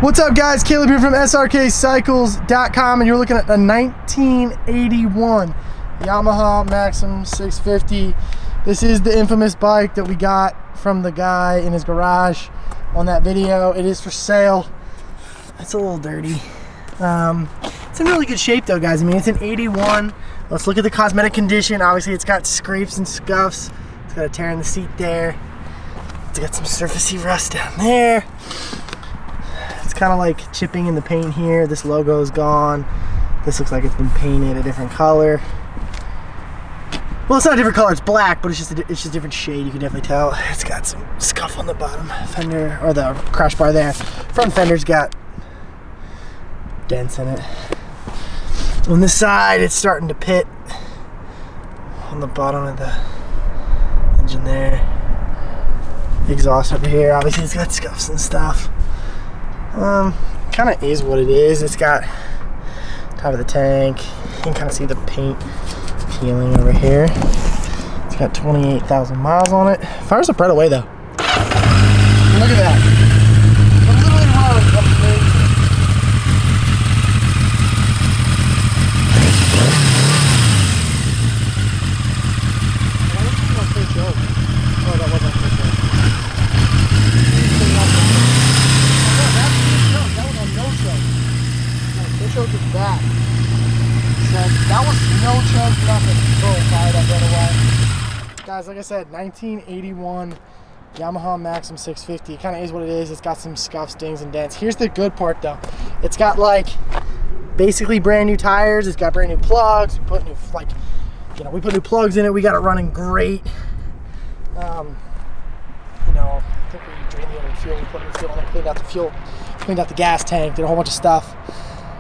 What's up, guys? Caleb here from Srkcycles.com, and you're looking at the 1981 Yamaha Maxim 650. This is the infamous bike that we got from the guy in his garage on that video. It is for sale. It's a little dirty. It's in really good shape though, guys. I mean, it's an 81. Let's look at the cosmetic condition. Obviously, it's got scrapes and scuffs. It's got a tear in the seat there. It's got some surfacey rust down there. It's kind of like chipping in the paint here. This logo is gone. This looks like it's been painted a different color. Well, it's not a different color, it's black, but it's just a different shade. You can definitely tell. It's got some scuff on the bottom fender, or the crash bar there. Front fender's got dents in it. On this side, it's starting to pit on the bottom of the engine there. Exhaust over here, obviously it's got scuffs and stuff. Kind of is what it is. It's got top of the tank. You can kind of see the paint peeling over here. It's got 28,000 miles on it. Fires up right away though. Look at that. A little bit hard up the thing. Oh, that wasn't first choke. Choke is that. So that was no choke, nothing. Boom, fired up right away. Guys, like I said, 1981 Yamaha Maxim 650. It kind of is what it is. It's got some scuffs, dings, and dents. Here's the good part though. It's got like basically brand new tires. It's got brand new plugs. We put new we put new plugs in it. We got it running great. I think we drained the old fuel. We put new fuel in it, cleaned out the fuel, cleaned out the gas tank, did a whole bunch of stuff.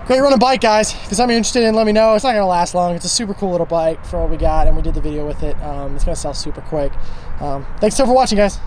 Great running bike, guys. If there's something you're interested in, let me know. It's not gonna last long. It's a super cool little bike for what we got, and we did the video with it. It's gonna sell super quick. Thanks so much for watching, guys.